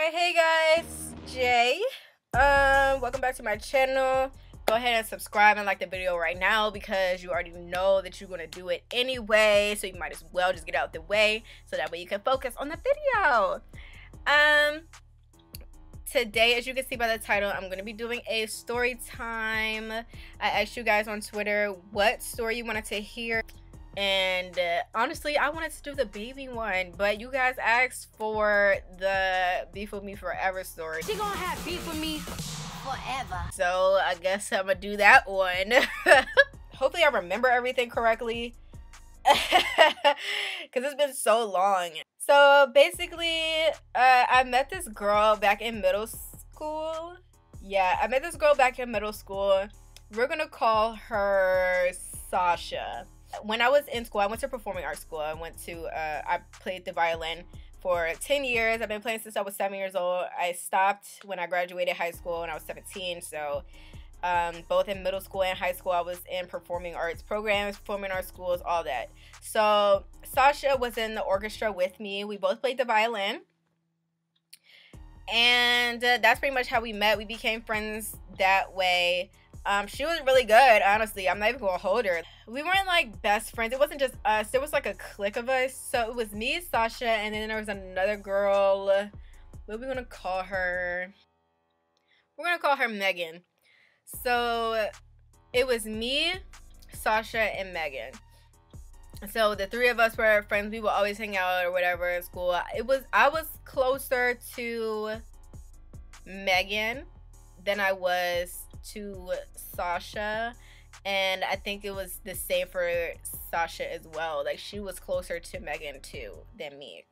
Alright, hey guys, Jay. Welcome back to my channel. Go ahead and subscribe and like the video right now because you already know that you're gonna do it anyway, so you might as well just get out the way so that way you can focus on the video. Today, as you can see by the title, I'm gonna be doing a story time. I asked you guys on Twitter what story you wanted to hear. And honestly, I wanted to do the baby one, but you guys asked for the beef with me forever story. She gonna have beef with me forever. So I guess I'm gonna do that one. Hopefully I remember everything correctly, because it's been so long. So basically, I met this girl back in middle school. Yeah, I met this girl back in middle school. We're gonna call her Sasha. When I was in school, I went to performing arts school. I played the violin for 10 years. I've been playing since I was 7 years old. I stopped when I graduated high school when I was 17. So both in middle school and high school, I was in performing arts programs, performing arts schools, all that. So Sasha was in the orchestra with me. We both played the violin. And that's pretty much how we met. We became friends that way. She was really good, honestly. I'm not even gonna hold her. We weren't like best friends. It wasn't just us. There was like a clique of us. So it was me, Sasha, and then there was another girl. What are we gonna call her? We're gonna call her Megan. So it was me, Sasha, and Megan. So the three of us were friends. We would always hang out or whatever in school. I was closer to Megan than I was to Sasha, and I think it was the same for Sasha as well. Like, she was closer to Megan too than me.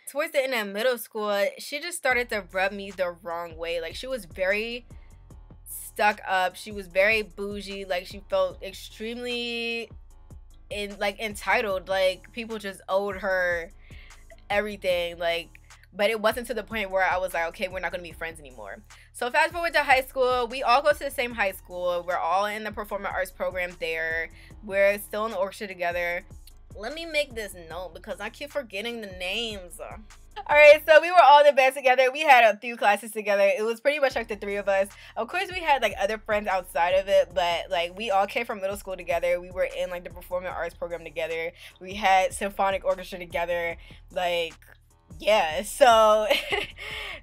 Towards the end of middle school, she just started to rub me the wrong way. Like, she was very stuck up. She was very bougie. Like, she felt extremely entitled. Like, people just owed her everything. Like, but it wasn't to the point where I was like, okay, we're not going to be friends anymore. So fast forward to high school. We all go to the same high school. We're all in the performing arts program there. We're still in the orchestra together. Let me make this note because I keep forgetting the names. Alright, so we were all in the band together. We had a few classes together. It was pretty much like the three of us. Of course, we had like other friends outside of it, but like we all came from middle school together. We were in like the performing arts program together. We had symphonic orchestra together. Like, yeah, so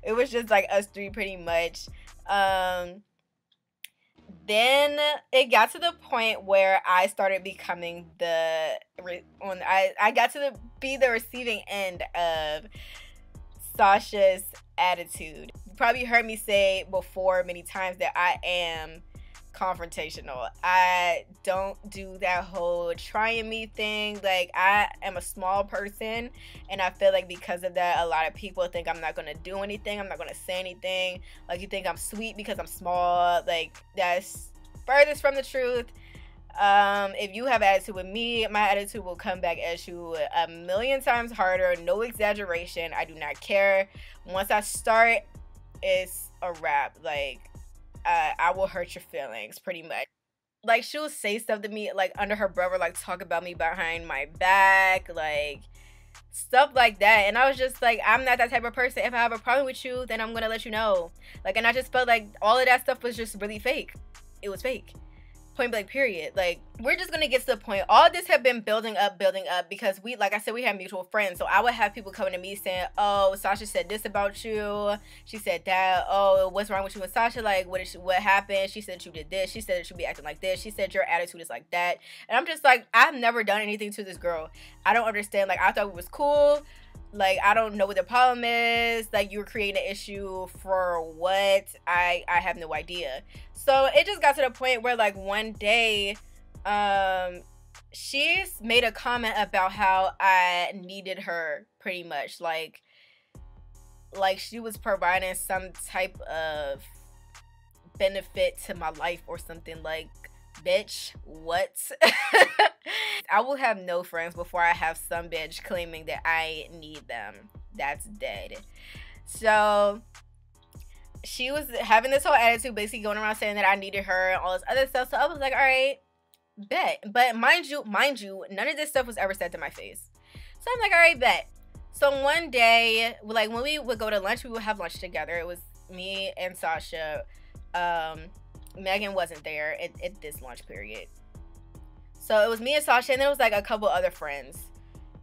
it was just like us three pretty much. Then it got to the point where I started becoming I got to be the receiving end of Sasha's attitude. You probably heard me say before many times that I am confrontational. I don't do that whole trying me thing. Like, I am a small person, and I feel like because of that, a lot of people think I'm not gonna do anything. I'm not gonna say anything. Like, you think I'm sweet because I'm small. Like, that's furthest from the truth. If you have attitude with me, my attitude will come back at you a million times harder. No exaggeration. I do not care. Once I start, it's a wrap. Like, I will hurt your feelings pretty much. Like, she'll say stuff to me like under her breath, like talk about me behind my back, like stuff like that. And I was just like, I'm not that type of person. If I have a problem with you, then I'm gonna let you know. Like, and I just felt like all of that stuff was just really fake. It was fake. Point blank, period. Like, we're just gonna get to the point. All this had been building up because we, like I said, we had mutual friends. So I would have people coming to me saying, oh, Sasha said this about you, she said that, oh, what's wrong with you and Sasha, like, what happened? She said you did this, she said that you be acting like this, she said your attitude is like that. And I'm just like, I've never done anything to this girl. I don't understand. Like, I thought we was cool. Like, I don't know what the problem is. Like, you were creating an issue for what? I have no idea. So it just got to the point where, like, one day, she made a comment about how I needed her, pretty much. Like she was providing some type of benefit to my life or something. Like, bitch, what? I will have no friends before I have some bitch claiming that I need them. That's dead. So she was having this whole attitude, basically going around saying that I needed her and all this other stuff. So I was like, all right, bet. But mind you, none of this stuff was ever said to my face. So I'm like, all right, bet. So one day, like when we would go to lunch, we would have lunch together. It was me and Sasha. Megan wasn't there at this lunch period. So it was me and Sasha, and there was like a couple other friends.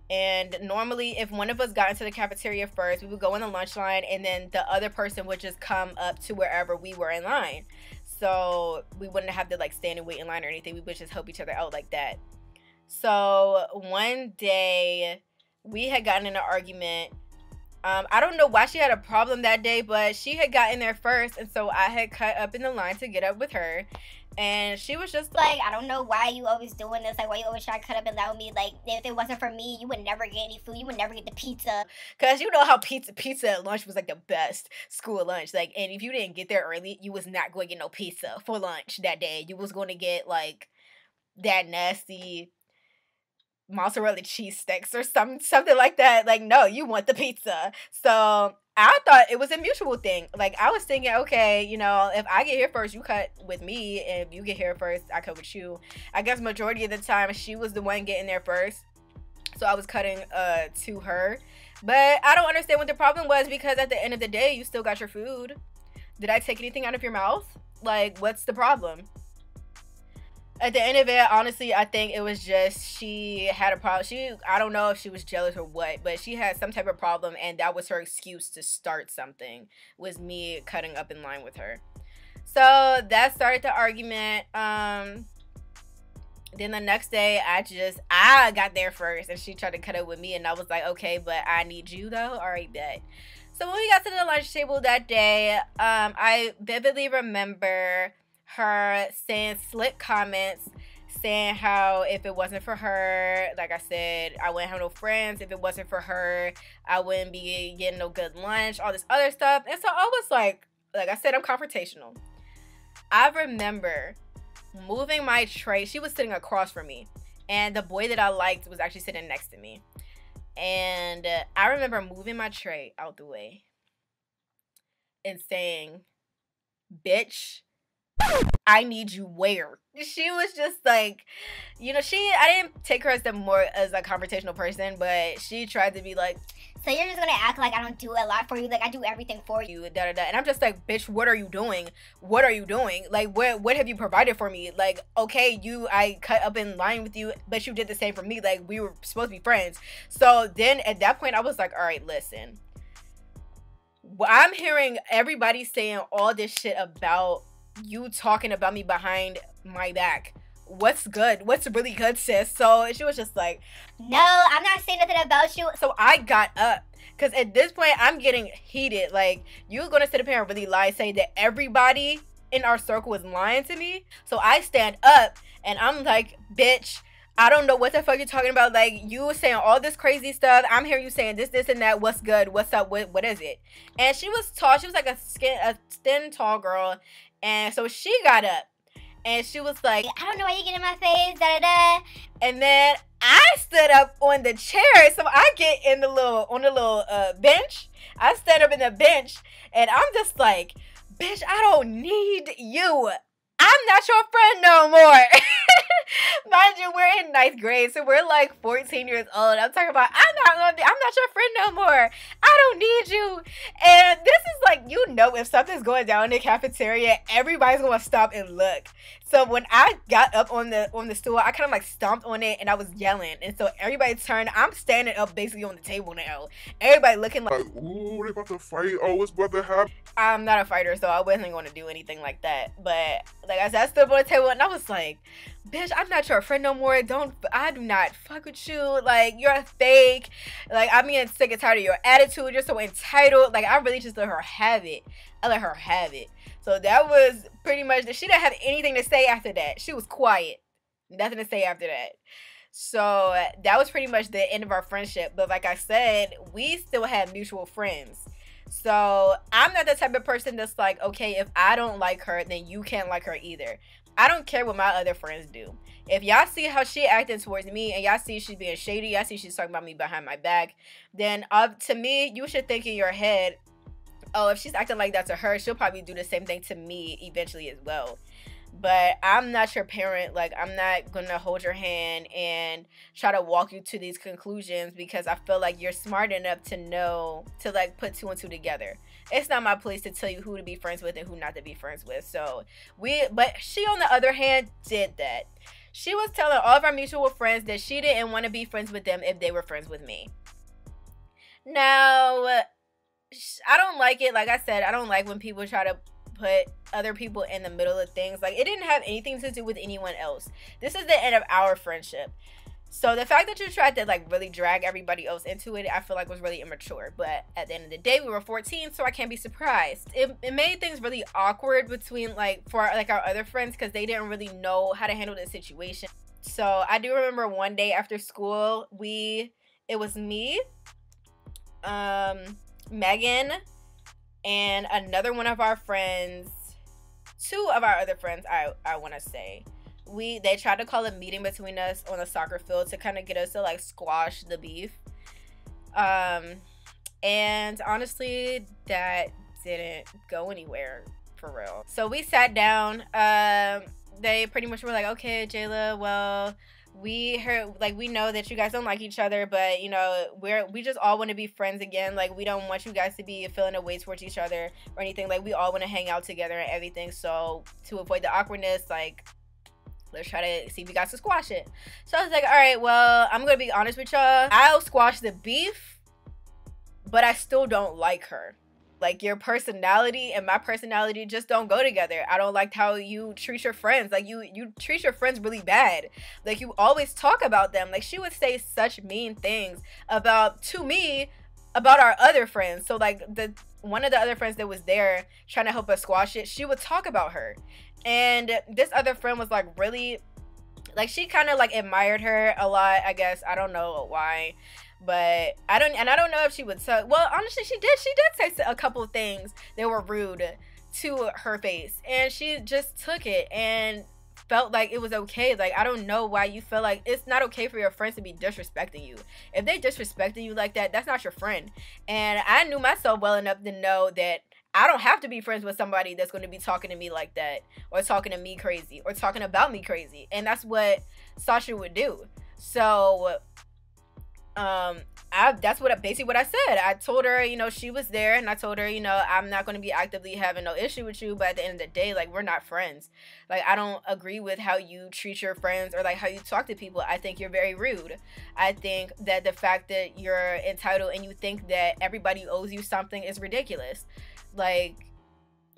And normally, if one of us got into the cafeteria first, we would go in the lunch line, and then the other person would just come up to wherever we were in line. So we wouldn't have to like stand and wait in line or anything. We would just help each other out like that. So one day, we had gotten in an argument. I don't know why she had a problem that day, but she had gotten there first, and so I had cut up in the line to get up with her. And she was just like, I don't know why you always doing this. Like, why you always try to cut up and allow me? Like, if it wasn't for me, you would never get any food. You would never get the pizza. Because you know how pizza at lunch was like the best school lunch. Like, and if you didn't get there early, you was not going to get no pizza for lunch that day. You was going to get like that nasty mozzarella cheese sticks or something like that. Like, no, you want the pizza. So I thought it was a mutual thing. Like, I was thinking, okay, you know, if I get here first, you cut with me. And if you get here first, I cut with you. I guess majority of the time, she was the one getting there first. So I was cutting to her. But I don't understand what the problem was, because at the end of the day, you still got your food. Did I take anything out of your mouth? Like, what's the problem? At the end of it, honestly, I think it was just she had a problem. I don't know if she was jealous or what, but she had some type of problem, and that was her excuse to start something, was me cutting up in line with her. So that started the argument. Then the next day, I got there first, and she tried to cut up with me, and I was like, okay, but I need you though. All right, bet. So when we got to the lunch table that day, I vividly remember her saying slick comments, saying how if it wasn't for her, like I said, I wouldn't have no friends. If it wasn't for her, I wouldn't be getting no good lunch, all this other stuff. And so I was like I said, I'm confrontational. I remember moving my tray. She was sitting across from me, and the boy that I liked was actually sitting next to me. And I remember moving my tray out the way and saying, bitch, I need you where? She was just like, you know, I didn't take her as a confrontational person, but she tried to be like, so you're just gonna act like I don't do a lot for you, like I do everything for you, da da da. And I'm just like, bitch, what are you doing? What are you doing? Like, what have you provided for me? Like, okay, I cut up in line with you, but you did the same for me. Like, we were supposed to be friends. So then at that point, I was like, all right, listen, I'm hearing everybody saying all this shit about you talking about me behind my back. What's good? What's really good, sis? So she was just like, no, I'm not saying nothing about you. So I got up, because at this point I'm getting heated. Like, you're gonna sit up here and really lie, say that everybody in our circle is lying to me. So I stand up and I'm like, bitch, I don't know what the fuck you're talking about. Like, you saying all this crazy stuff. I'm hearing you saying this and that. What's good? What's up? What is it? And she was tall. She was like a thin, tall girl. And so she got up and she was like, I don't know why you get in my face, da da da. And then I stood up on the chair. So I get on the little bench. I stand up in the bench and I'm just like, bitch, I don't need you. I'm not your friend no more. Mind you, we're in 9th grade, so we're like 14 years old. I'm talking about, I'm not your friend no more. I don't need you. And this is like, you know, if something's going down in the cafeteria, everybody's gonna stop and look. So when I got up on the stool, I kind of like stomped on it and I was yelling. And so everybody turned. I'm standing up basically on the table now. Everybody looking like, ooh, they about to fight. Oh, what's about to happen? I'm not a fighter, so I wasn't going to do anything like that. But like I said, I stood up on the table and I was like, bitch, I'm not your friend no more. I do not fuck with you. Like, you're a fake. Like, I'm getting sick and tired of your attitude. You're so entitled. Like, I really just let her have it. I let her have it. So that was pretty much, she didn't have anything to say after that. She was quiet. Nothing to say after that. So that was pretty much the end of our friendship. But like I said, we still had mutual friends. So I'm not the type of person that's like, okay, if I don't like her, then you can't like her either. I don't care what my other friends do. If y'all see how she acting towards me and y'all see she's being shady, y'all see she's talking about me behind my back, then to me, you should think in your head, oh, if she's acting like that to her, she'll probably do the same thing to me eventually as well. but I'm not your parent. Like, I'm not gonna hold your hand and try to walk you to these conclusions because I feel like you're smart enough to know to like put 2 and 2 together. It's not my place to tell you who to be friends with and who not to be friends with. So but she on the other hand did that. She was telling all of our mutual friends that she didn't want to be friends with them if they were friends with me. Now, I don't like it. Like I said, I don't like when people try to put other people in the middle of things. Like, it didn't have anything to do with anyone else. This is the end of our friendship. So the fact that you tried to like really drag everybody else into it, I feel like was really immature. But at the end of the day, we were 14, so I can't be surprised. It made things really awkward between like for like our other friends because they didn't really know how to handle the situation. So I do remember one day after school, it was me, Megan, and another one of our friends, 2 of our other friends, I want to say. They tried to call a meeting between us on the soccer field to kind of get us to like squash the beef. And honestly, that didn't go anywhere for real. So we sat down. They pretty much were like, okay, Jayla, well, we know that you guys don't like each other, but you know, we just all want to be friends again. Like, we don't want you guys to be feeling a way towards each other or anything. Like, we all want to hang out together and everything. So to avoid the awkwardness, like, let's try to see if we got to squash it. So I was like, all right, well, I'm gonna be honest with y'all. I'll squash the beef, but I still don't like her. Like, your personality and my personality just don't go together. I don't like how you treat your friends. Like, you treat your friends really bad. Like, you always talk about them. Like, she would say such mean things to me about our other friends. So like, one of the other friends that was there trying to help us squash it, she would talk about her. And this other friend was like really, like, she kind of like admired her a lot, I guess. I don't know why. But I don't know if she would say, well, honestly, she did say a couple of things that were rude to her face, and she just took it and felt like it was okay. Like, I don't know why you feel like it's not okay for your friends to be disrespecting you. If they disrespecting you like that, that's not your friend. And I knew myself well enough to know that I don't have to be friends with somebody that's going to be talking to me like that, or talking to me crazy, or talking about me crazy. And that's what Sasha would do. So that's basically what I said. I told her, you know, she was there, and I told her, you know, I'm not going to be actively having no issue with you, but at the end of the day, like, we're not friends. Like, I don't agree with how you treat your friends or like how you talk to people. I think you're very rude. I think that the fact that you're entitled and you think that everybody owes you something is ridiculous. Like,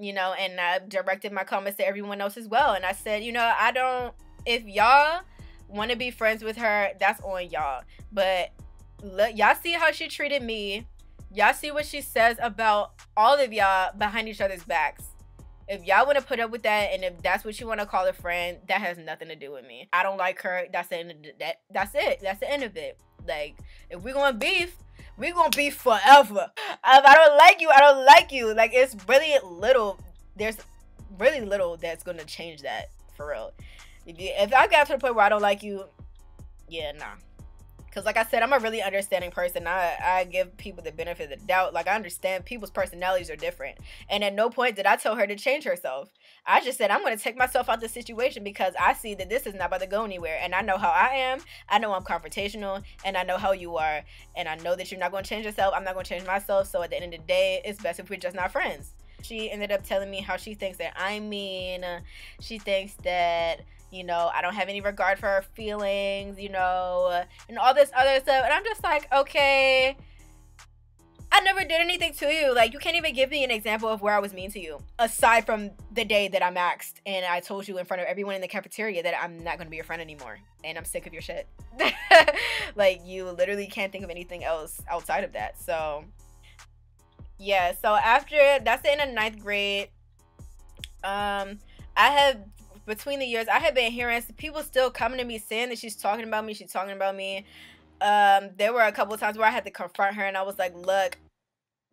you know, and I directed my comments to everyone else as well, and I said, you know, if y'all want to be friends with her, that's on y'all, but y'all see how she treated me. Y'all see what she says about all of y'all behind each other's backs. If y'all want to put up with that, and if that's what you want to call a friend, that has nothing to do with me. I don't like her. That's the end of that. That's it. That's the end of it. Like, if we're gonna beef, we're gonna beef forever. If I don't like you, I don't like you. Like, it's really little. There's really little that's gonna change that, for real. If I got to the point where I don't like you, yeah, nah. Because like I said, I'm a really understanding person. I give people the benefit of the doubt. Like, I understand people's personalities are different. And at no point did I tell her to change herself. I just said, I'm going to take myself out of the situation because I see that this is not about to go anywhere. And I know how I am. I know I'm confrontational. And I know how you are. And I know that you're not going to change yourself. I'm not going to change myself. So at the end of the day, it's best if we're just not friends. She ended up telling me how she thinks that I'm mean. She thinks that, you know, I don't have any regard for her feelings, you know, and all this other stuff. And I'm just like, okay, I never did anything to you. Like, you can't even give me an example of where I was mean to you, aside from the day that I'm axed and I told you in front of everyone in the cafeteria that I'm not going to be your friend anymore and I'm sick of your shit. Like, you literally can't think of anything else outside of that. So yeah, so that's the end of 9th grade. Between the years, I have been hearing people still coming to me saying that she's talking about me. There were a couple of times where I had to confront her, and I was like, look,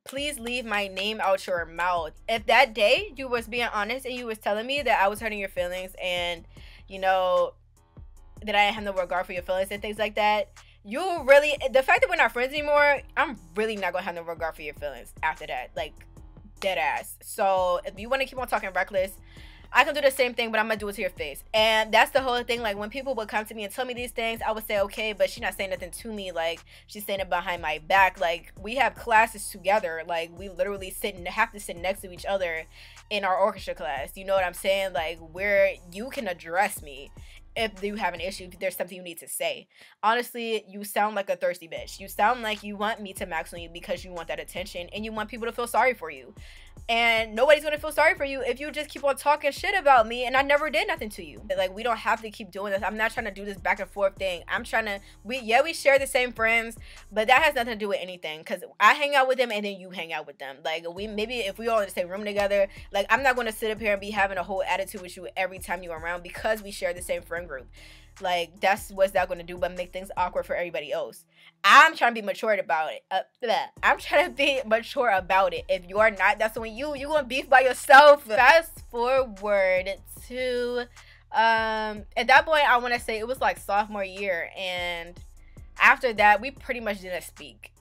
please leave my name out your mouth. If that day you was being honest and you was telling me that I was hurting your feelings and, you know, that I didn't have no regard for your feelings and things like that, the fact that we're not friends anymore, I'm really not going to have no regard for your feelings after that. Like, dead ass. So if you want to keep on talking reckless, I can do the same thing, but I'm gonna do it to your face. And that's the whole thing. Like, when people would come to me and tell me these things, I would say, okay, but she's not saying nothing to me. Like, she's saying it behind my back. Like, we have classes together. Like, we literally have to sit next to each other in our orchestra class. You know what I'm saying? Like, where you can address me if you have an issue, if there's something you need to say. Honestly, you sound like a thirsty bitch. You sound like you want me to max on you because you want that attention and you want people to feel sorry for you. And nobody's gonna feel sorry for you if you just keep on talking shit about me and I never did nothing to you. Like, we don't have to keep doing this. I'm not trying to do this back and forth thing. I'm trying to, we share the same friends, but that has nothing to do with anything, because I hang out with them and then you hang out with them. Like, maybe if we all in the same room together, like, I'm not gonna sit up here and be having a whole attitude with you every time you're around because we share the same friend group. Like, that's what's that gonna do but make things awkward for everybody else. I'm trying to be mature about it. I'm trying to be mature about it. If you are not, that's when you gonna beef by yourself. Fast forward to at that point, I want to say it was like sophomore year, and after that we pretty much didn't speak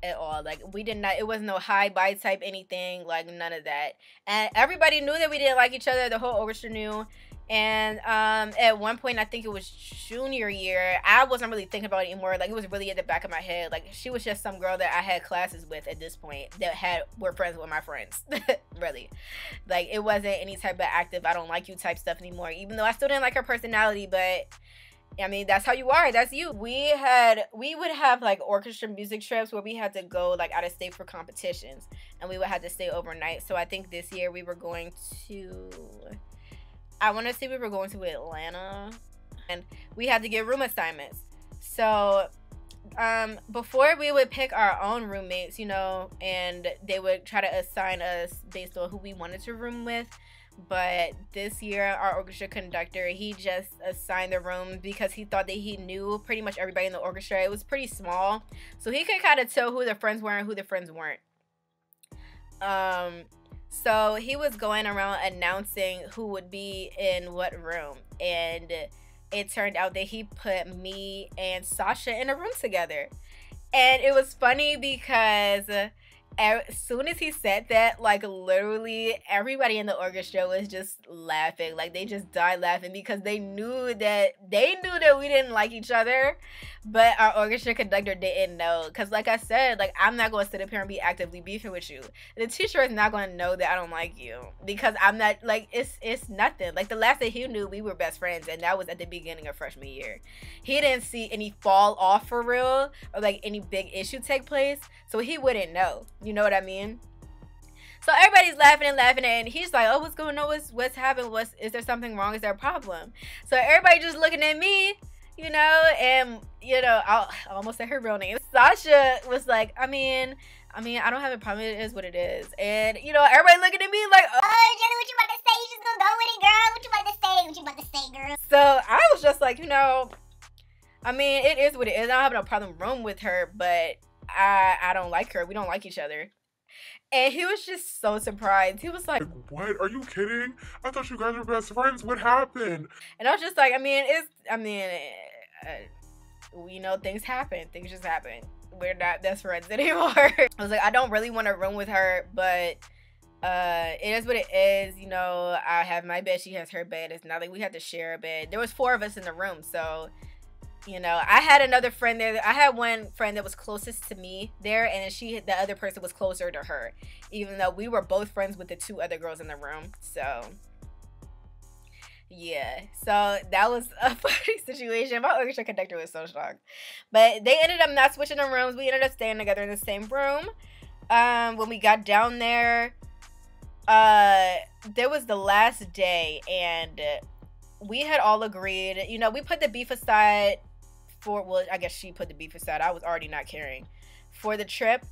at all. Like, we did not, it was no hi bye type anything, like none of that. And everybody knew that we didn't like each other. The whole orchestra knew. And at one point, I think it was junior year, I wasn't really thinking about it anymore. Like, it was really at the back of my head. Like, she was just some girl that I had classes with at this point that were friends with my friends. Really. Like, it wasn't any type of active I don't like you type stuff anymore, even though I still didn't like her personality. But I mean, that's how you are. That's you. We would have like orchestra music trips where we had to go like out of state for competitions, and we would have to stay overnight. So I think this year we were going to, I want to say we were going to Atlanta, and we had to get room assignments. So before we would pick our own roommates, you know, and they would try to assign us based on who we wanted to room with. But this year, our orchestra conductor, he just assigned the room because he thought that he knew pretty much everybody in the orchestra. It was pretty small, so he could kind of tell who the friends were and who the friends weren't. So he was going around announcing who would be in what room, and it turned out that he put me and Sasha in a room together. And it was funny because as soon as he said that, like, literally everybody in the orchestra was just laughing. Like, they just died laughing because they knew that we didn't like each other, but our orchestra conductor didn't know. Because like I said, like, I'm not going to sit up here and be actively beefing with you. The teacher is not going to know that I don't like you, because I'm not, like, it's nothing. Like, the last that he knew, we were best friends, and that was at the beginning of freshman year. He didn't see any fall off for real, or like any big issue take place, so he wouldn't know. You know what I mean? So everybody's laughing and laughing, and he's like, oh, what's going on? What's happened? Is there something wrong? Is there a problem? So everybody just looking at me, you know, and, you know, I almost said her real name. Sasha was like, I mean, I don't have a problem. It is what it is. And, you know, everybody looking at me like, oh, Jenny, what you about to say? You just gonna go with it, girl? What you about to say? What you about to say, girl? So I was just like, you know, I mean, it is what it is. I don't have no problem room with her, but I don't like her. We don't like each other. And he was just so surprised. He was like, what? Are you kidding? I thought you guys were best friends. What happened? And I was just like, you know, things happen. Things just happen. We're not best friends anymore. I was like, I don't really want to room with her, but it is what it is. You know, I have my bed. She has her bed. It's not like we had to share a bed. There was 4 of us in the room, so, you know, I had another friend there. I had one friend that was closest to me there, and then the other person was closer to her, even though we were both friends with the 2 other girls in the room. So yeah, so that was a funny situation. My orchestra conductor was so shocked, but they ended up not switching the rooms. We ended up staying together in the same room. When we got down there, there was the last day, and we had all agreed, you know, we put the beef aside well, I guess she put the beef aside. I was already not caring for the trip.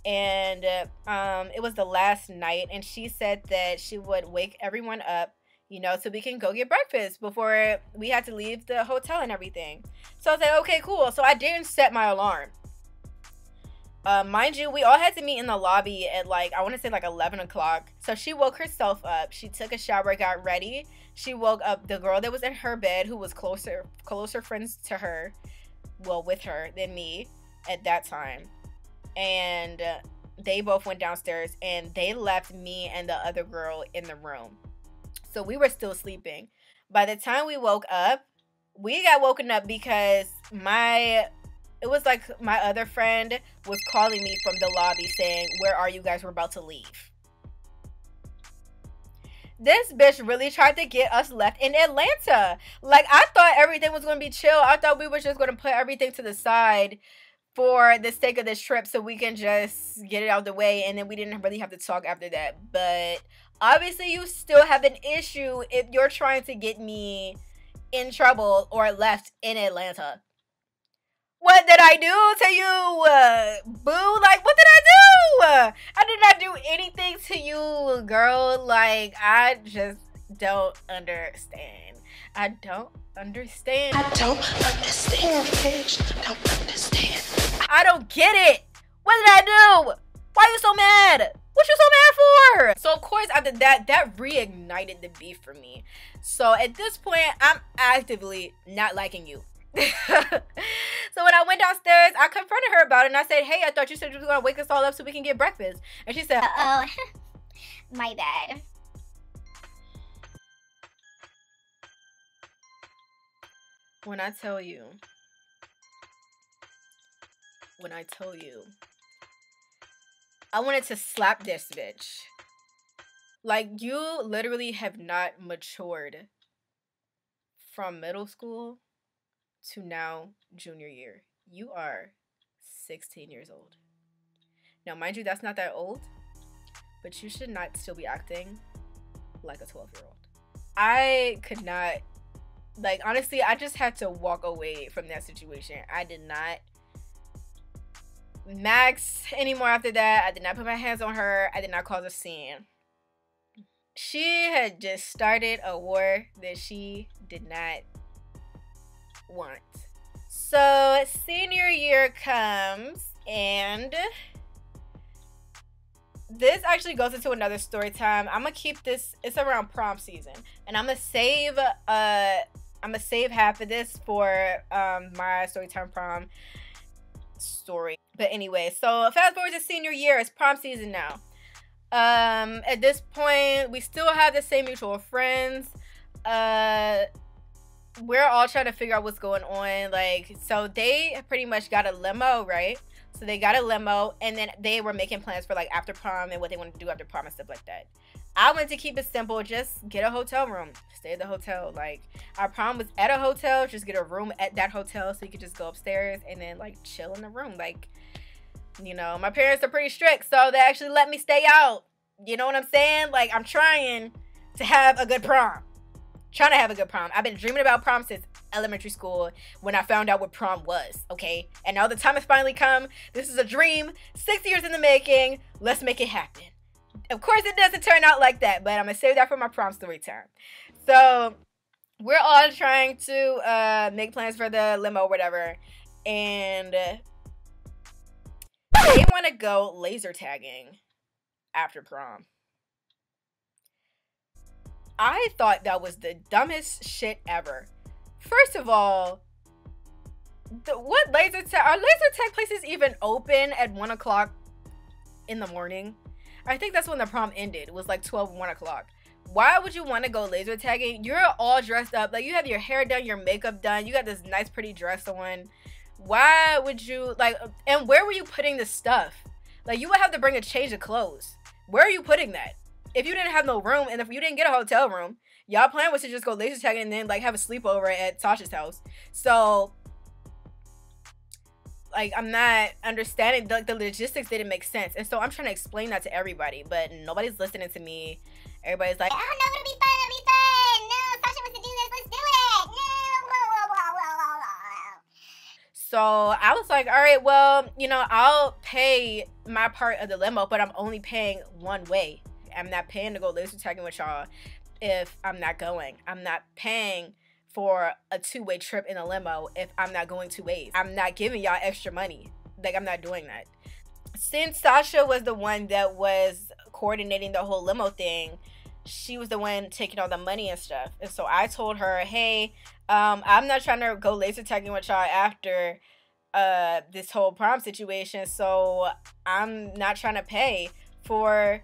And it was the last night, and she said that she would wake everyone up, you know, so we can go get breakfast before we had to leave the hotel and everything. So I was like, okay, cool. So I didn't set my alarm. Mind you, we all had to meet in the lobby at, like, I want to say like 11 o'clock. So she woke herself up. She took a shower, got ready. She woke up the girl that was in her bed, who was closer friends to her, well, with her than me at that time. And they both went downstairs, and they left me and the other girl in the room. So we were still sleeping. By the time we woke up, we got woken up because it was like my other friend was calling me from the lobby saying, "Where are you guys? We're about to leave." This bitch really tried to get us left in Atlanta. Like, I thought everything was going to be chill. I thought we were just going to put everything to the side for the sake of this trip so we can just get it out of the way, and then we didn't really have to talk after that. But obviously you still have an issue if you're trying to get me in trouble or left in Atlanta. What did I do to you, boo? Like, what did I do? I did not do anything to you, girl. Like, I just don't understand. I don't understand. I don't understand, bitch. I don't understand. I don't get it. What did I do? Why are you so mad? What you so mad for? So, of course, after that, that reignited the beef for me. So, at this point, I'm actively not liking you. So when I went downstairs, I confronted her about it and I said, "Hey, I thought you said you were gonna wake us all up so we can get breakfast." And she said, "Oh, my bad." When I tell you, I wanted to slap this bitch. Like, you literally have not matured from middle school to now junior year. You are 16 years old. Now, mind you, that's not that old, but you should not still be acting like a 12-year-old. I could not, like, honestly, I just had to walk away from that situation. I did not max anymore after that. I did not put my hands on her. I did not cause a scene. She had just started a war that she did not want. So senior year comes, and this actually goes into another story time. I'm gonna keep this, it's around prom season, and I'm gonna save half of this for my Storytime prom story. But anyway, so fast forward to senior year, it's prom season now. At this point, we still have the same mutual friends. We're all trying to figure out what's going on. Like, so they pretty much got a limo, right? So they got a limo, and then they were making plans for like after prom and what they wanted to do after prom and stuff like that. I wanted to keep it simple, just get a hotel room, stay at the hotel. Like, our prom was at a hotel, just get a room at that hotel so you could just go upstairs and then like chill in the room. Like, you know, my parents are pretty strict, so they actually let me stay out. You know what I'm saying? Like, I'm trying to have a good prom. Trying to have a good prom. I've been dreaming about prom since elementary school when I found out what prom was, okay? And now the time has finally come. This is a dream, 6 years in the making. Let's make it happen. Of course, it doesn't turn out like that, but I'm going to save that for my prom story time. So, we're all trying to make plans for the limo or whatever. And they want to go laser tagging after prom. I thought that was the dumbest shit ever. First of all, what laser tag? Are laser tag places even open at 1 o'clock in the morning? I think that's when the prom ended. It was like 12, 1 o'clock. Why would you want to go laser tagging? You're all dressed up. Like, you have your hair done, your makeup done. You got this nice, pretty dress on. Why would you, like, and where were you putting the stuff? Like, you would have to bring a change of clothes. Where are you putting that? If you didn't have no room, and if you didn't get a hotel room, y'all plan was to just go laser tagging and then like have a sleepover at Sasha's house. So, like, I'm not understanding, the logistics didn't make sense. And so I'm trying to explain that to everybody, but nobody's listening to me. Everybody's like, "Oh no, it'll be fun, it'll be fun. No, Sasha wants to do this, let's do it. No, So I was like, all right, well, you know, I'll pay my part of the limo, but I'm only paying one way. I'm not paying to go laser tagging with y'all if I'm not going. I'm not paying for a two-way trip in a limo if I'm not going two ways. I'm not giving y'all extra money. Like, I'm not doing that. Since Sasha was the one that was coordinating the whole limo thing, she was the one taking all the money and stuff. And so I told her, hey, I'm not trying to go laser tagging with y'all after this whole prom situation. So I'm not trying to pay for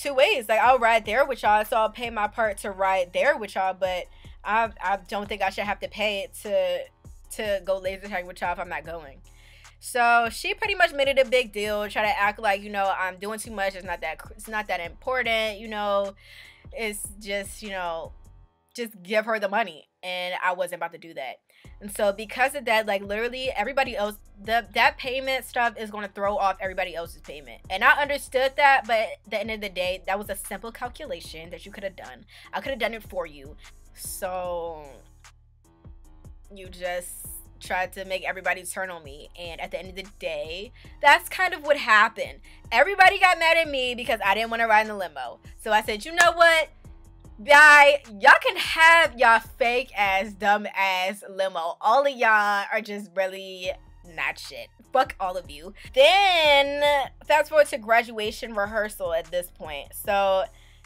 two ways. Like, I'll ride there with y'all, so I'll pay my part to ride there with y'all, but I don't think I should have to pay it to go laser tag with y'all if I'm not going. So she pretty much made it a big deal, try to act like, you know, I'm doing too much, it's not that important, you know, it's just, you know, just give her the money. And I wasn't about to do that. And so because of that, like, literally everybody else, that payment stuff is going to throw off everybody else's payment. And I understood that, but at the end of the day, that was a simple calculation that you could have done. I could have done it for you. So you just tried to make everybody turn on me, and at the end of the day, that's kind of what happened. Everybody got mad at me because I didn't want to ride in the limo. So I said, you know what, y'all can have y'all fake ass dumb ass limo. All of y'all are just really not shit. Fuck all of you. Then fast forward to graduation rehearsal at this point. So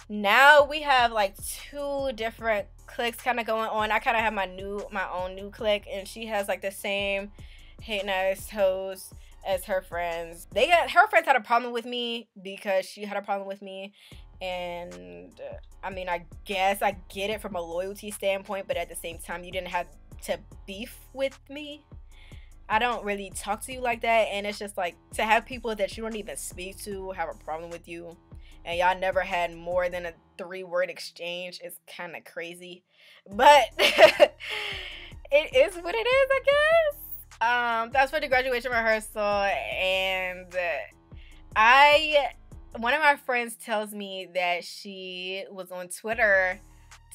now we have like two different cliques kind of going on. I kind of have my own new clique, and she has like the same hate nice hoes as her friends. Her friends had a problem with me because she had a problem with me, and I mean, I guess I get it from a loyalty standpoint, but at the same time, you didn't have to beef with me. I don't really talk to you like that, and it's just like, to have people that you don't even speak to have a problem with you, and y'all never had more than a 3-word exchange, is kind of crazy. But it is what it is, I guess. That's for the graduation rehearsal, and one of my friends tells me that she was on Twitter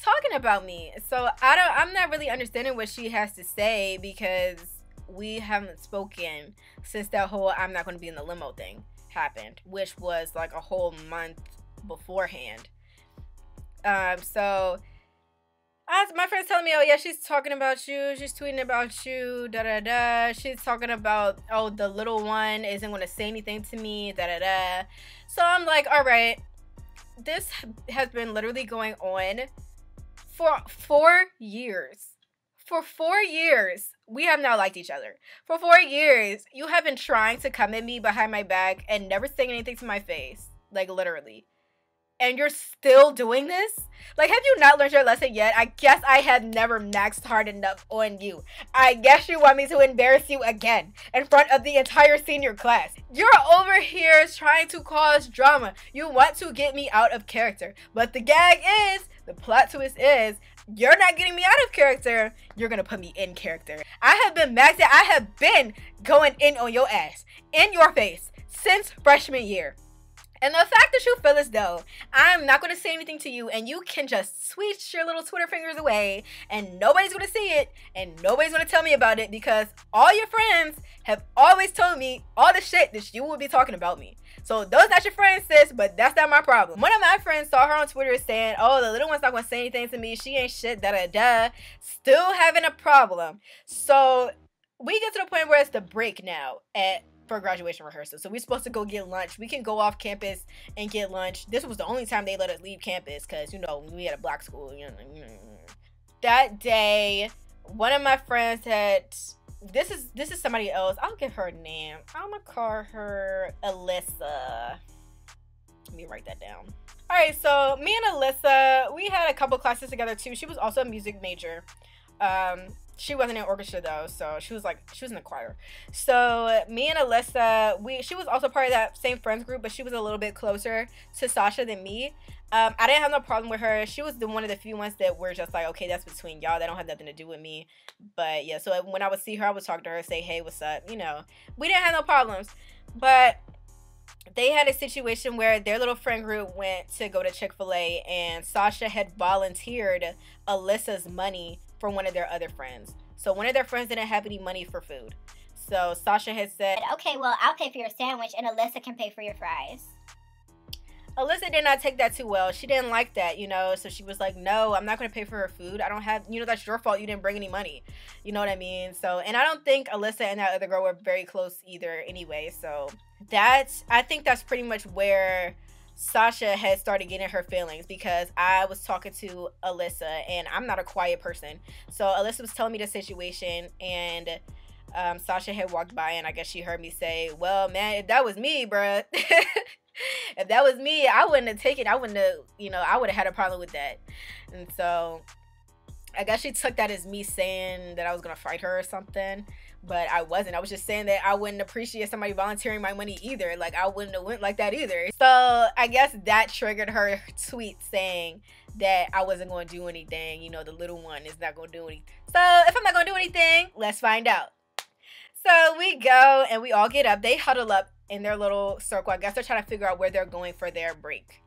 talking about me. So I'm not really understanding what she has to say, because we haven't spoken since that whole I'm not going to be in the limo thing happened, which was like a whole month beforehand. So my friend's telling me, oh yeah, she's talking about you, she's tweeting about you, da da da. She's talking about, oh, the little one isn't going to say anything to me, da da da. So I'm like, all right, this has been literally going on for 4 years. For 4 years, we have not liked each other. For 4 years, you have been trying to come at me behind my back and never saying anything to my face. Like, literally. And you're still doing this? Like, have you not learned your lesson yet? I guess I have never maxed hard enough on you. I guess you want me to embarrass you again in front of the entire senior class. You're over here trying to cause drama. You want to get me out of character. But the gag is, the plot twist is, you're not getting me out of character. You're going to put me in character. I have been maxed out. I have been going in on your ass, in your face, since freshman year. And the fact that you feel as though I'm not going to say anything to you, and you can just switch your little Twitter fingers away, and nobody's going to see it, and nobody's going to tell me about it, because all your friends have always told me all the shit that you will be talking about me. So those not your friends, sis, but that's not my problem. One of my friends saw her on Twitter saying, oh, the little one's not going to say anything to me, she ain't shit, da-da-da. Still having a problem. So we get to the point where it's the break now for graduation rehearsal. So we're supposed to go get lunch. We can go off campus and get lunch. This was the only time they let us leave campus, because, you know, we had a black school. You know. That day, one of my friends had, this is somebody else. I'll give her a name. I'm gonna call her Alyssa. Let me write that down. All right, so me and Alyssa, we had a couple classes together too. She was also a music major. She wasn't in orchestra though, so she was in the choir. So me and Alyssa, she was also part of that same friends group, but she was a little bit closer to Sasha than me. I didn't have no problem with her. She was one of the few ones that were just like, okay, that's between y'all. That don't have nothing to do with me. But yeah, so when I would see her, I would talk to her, say, hey, what's up? You know, we didn't have no problems. But they had a situation where their little friend group went to go to Chick-fil-A, and Sasha had volunteered Alyssa's money for one of their other friends. So one of their friends didn't have any money for food. So Sasha had said, okay, well, I'll pay for your sandwich and Alyssa can pay for your fries. Alyssa did not take that too well. She didn't like that, you know, so she was like, no, I'm not going to pay for her food. I don't have, you know, that's your fault. You didn't bring any money. You know what I mean? So, and I don't think Alyssa and that other girl were very close either anyway. So I think that's pretty much where Sasha had started getting her feelings, because I was talking to Alyssa, and I'm not a quiet person. So Alyssa was telling me the situation, and Sasha had walked by, and I guess she heard me say, well, man, if that was me, bruh, If that was me, I wouldn't have taken, I wouldn't have, you know, I would have had a problem with that. And so I guess she took that as me saying that I was gonna fight her or something, but I wasn't. I was just saying that I wouldn't appreciate somebody volunteering my money either. Like, I wouldn't have went like that either. So I guess that triggered her tweet saying that I wasn't going to do anything. You know, the little one is not going to do anything. So if I'm not going to do anything, let's find out. So we go and we all get up. They huddle up in their little circle. I guess they're trying to figure out where they're going for their break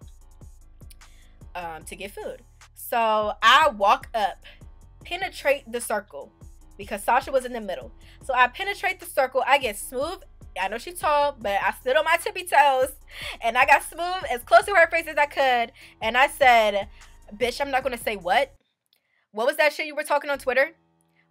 to get food. So I walk up, penetrate the circle because Sasha was in the middle. So I penetrate the circle. I get smooth. I know she's tall, but I stood on my tippy toes and I got smooth as close to her face as I could. And I said, bitch, I'm not going to say what. What was that shit you were talking on Twitter?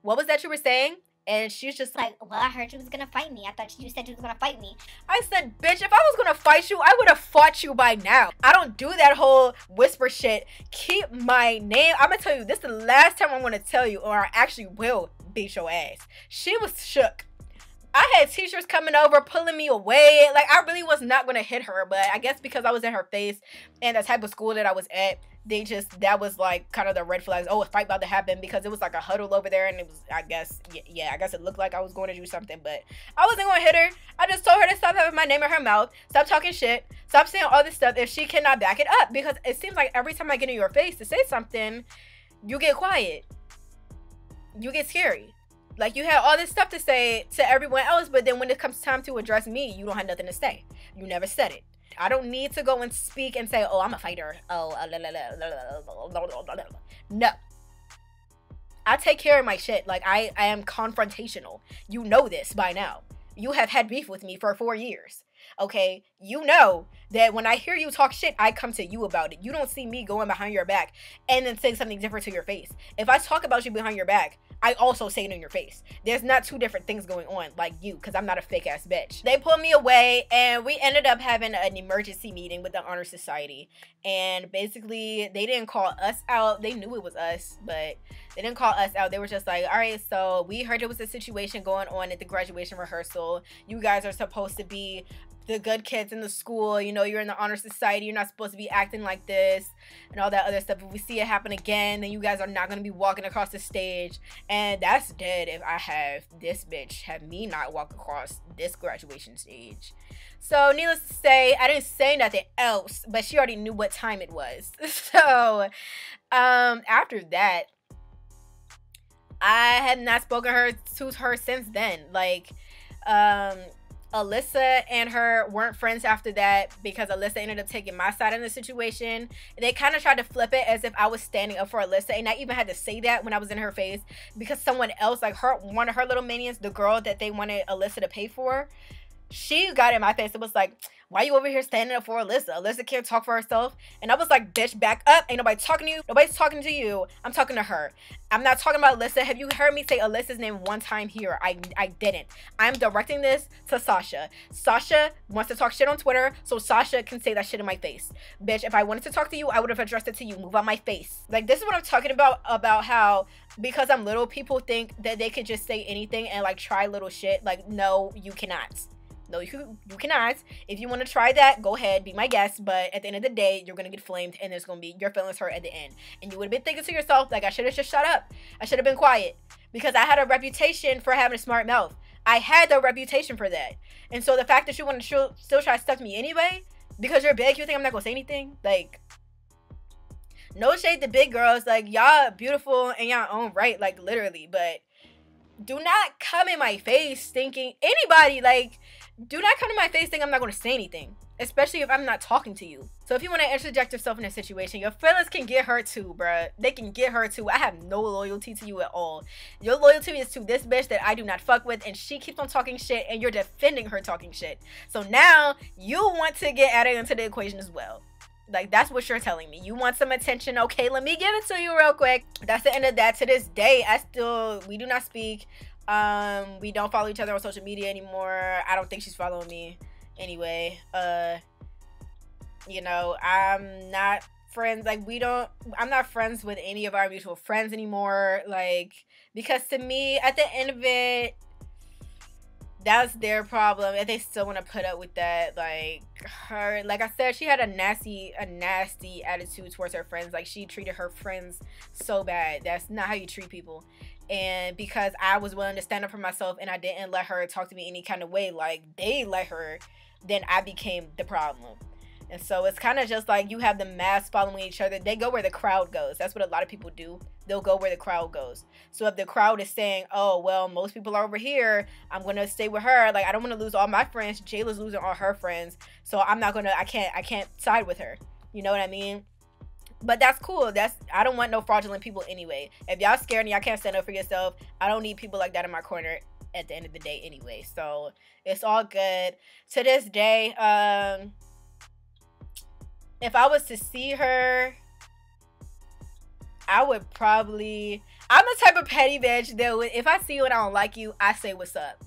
What was that you were saying? And she's just like, well, I heard you was going to fight me. I thought you said you was going to fight me. I said, bitch, if I was going to fight you, I would have fought you by now. I don't do that whole whisper shit. Keep my name. I'm going to tell you, this is the last time I'm going to tell you, or I actually will beat your ass. She was shook. I had teachers coming over, pulling me away. Like, I really was not going to hit her, but I guess because I was in her face and the type of school that I was at, they just, that was like kind of the red flags. Oh, a fight about to happen, because it was like a huddle over there, and it was, I guess, yeah, I guess it looked like I was going to do something, but I wasn't going to hit her. I just told her to stop having my name in her mouth, stop talking shit, stop saying all this stuff if she cannot back it up, because it seems like every time I get in your face to say something, you get quiet. You get scary. Like, you had all this stuff to say to everyone else, but then when it comes time to address me, you don't have nothing to say. You never said it. I don't need to go and speak and say, oh, I'm a fighter. Oh, no. I take care of my shit. Like, I am confrontational. You know this by now. You have had beef with me for 4 years. Okay? You know that when I hear you talk shit, I come to you about it. You don't see me going behind your back and then saying something different to your face. If I talk about you behind your back, I also say it in your face. There's not two different things going on like you, because I'm not a fake ass bitch. They pulled me away and we ended up having an emergency meeting with the Honor Society. And basically, they didn't call us out. They knew it was us, but they didn't call us out. They were just like, all right, so we heard there was a situation going on at the graduation rehearsal. You guys are supposed to be the good kids in the school, you know, you're in the Honor Society, you're not supposed to be acting like this and all that other stuff. If we see it happen again, then you guys are not going to be walking across the stage, and that's dead if I have this bitch have me not walk across this graduation stage. So needless to say, I didn't say nothing else, but she already knew what time it was. So after that, I had not spoken to her since then. Like, Alyssa and her weren't friends after that, because Alyssa ended up taking my side in the situation. They kind of tried to flip it as if I was standing up for Alyssa, and I even had to say that when I was in her face, because someone else, like one of her little minions, the girl that they wanted Alyssa to pay for, she got in my face and was like, why you over here standing up for Alyssa? Alyssa can't talk for herself. And I was like, bitch, back up. Ain't nobody talking to you. Nobody's talking to you. I'm talking to her. I'm not talking about Alyssa. Have you heard me say Alyssa's name one time here? I didn't. I'm directing this to Sasha. Sasha wants to talk shit on Twitter, so Sasha can say that shit in my face. Bitch, if I wanted to talk to you, I would have addressed it to you. Move on my face. Like, this is what I'm talking about how because I'm little, people think that they could just say anything and like try little shit. Like, no, you cannot. No, you cannot. If you want to try that, go ahead, be my guest. But at the end of the day, you're going to get flamed, and there's going to be your feelings hurt at the end. And you would have been thinking to yourself, like, I should have just shut up. I should have been quiet. Because I had a reputation for having a smart mouth. I had the reputation for that. And so the fact that you want to still try to stuff me anyway, because you're big, you think I'm not going to say anything? Like, no shade to big girls. Like, y'all beautiful in your own right, like, literally. But do not come in my face thinking, anybody, like, do not come to my face thinking I'm not going to say anything, especially if I'm not talking to you. So if you want to interject yourself in a situation, your feelings can get hurt too, bruh. They can get hurt too. I have no loyalty to you at all. Your loyalty is to this bitch that I do not fuck with, and she keeps on talking shit, and you're defending her talking shit. So now you want to get added into the equation as well. Like, that's what you're telling me. You want some attention. Okay, let me give it to you real quick. That's the end of that. To this day, we do not speak. We don't follow each other on social media anymore. I don't think she's following me anyway. You know, I'm not friends. Like, I'm not friends with any of our mutual friends anymore. Like, because to me, at the end of it, that's their problem. If they still want to put up with that, like her, like I said, she had a nasty attitude towards her friends. Like she treated her friends so bad. That's not how you treat people. And because I was willing to stand up for myself and I didn't let her talk to me any kind of way, like they let her, then I became the problem. And so it's kind of just like you have the mass following each other. They go where the crowd goes. That's what a lot of people do. They'll go where the crowd goes. So if the crowd is saying, oh, well, most people are over here, I'm going to stay with her. Like, I don't want to lose all my friends. Jayla's losing all her friends. So I'm not going to, I can't side with her. You know what I mean? But that's cool. I don't want no fraudulent people anyway. If y'all scared and y'all can't stand up for yourself, I don't need people like that in my corner at the end of the day anyway. So it's all good. To this day, if I was to see her, I would probably... I'm the type of petty bitch that if I see you and I don't like you, I say what's up.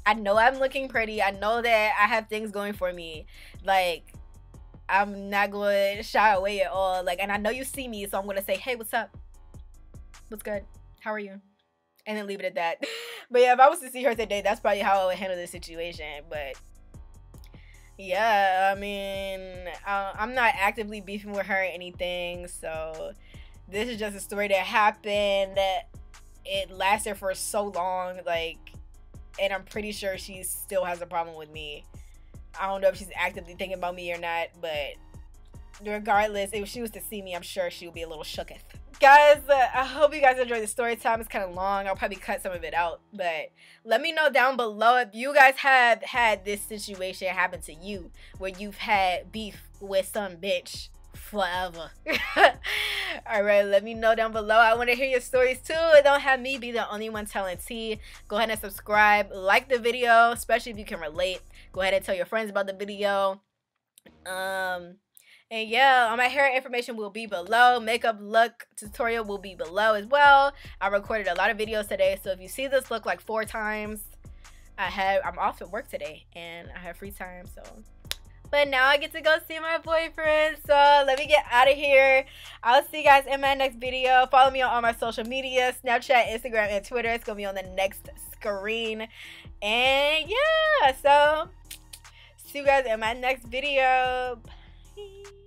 I know I'm looking pretty. I know that I have things going for me. Like, I'm not going to shy away at all. Like, and I know you see me, so I'm going to say, hey, what's up? What's good? How are you? And then leave it at that. But yeah, if I was to see her today, that's probably how I would handle the situation. But... yeah, I mean, I'm not actively beefing with her or anything, so this is just a story that happened. It lasted for so long, like, and I'm pretty sure she still has a problem with me. I don't know if she's actively thinking about me or not, but regardless, if she was to see me, I'm sure she would be a little shooketh. Guys, I hope you guys enjoyed the story time. It's kind of long. I'll probably cut some of it out, but let me know down below if you guys have had this situation happen to you where you've had beef with some bitch forever. All right, let me know down below. I want to hear your stories too. Don't have me be the only one telling tea. Go ahead and subscribe, like the video, especially if you can relate. Go ahead and tell your friends about the video. And yeah, my hair information will be below. Makeup look tutorial will be below as well. I recorded a lot of videos today, so if you see this look like 4 times, I'm off at work today and I have free time. So, but now I get to go see my boyfriend. So let me get out of here. I'll see you guys in my next video. Follow me on all my social media: Snapchat, Instagram, and Twitter. It's gonna be on the next screen. And yeah, so see you guys in my next video. Bye.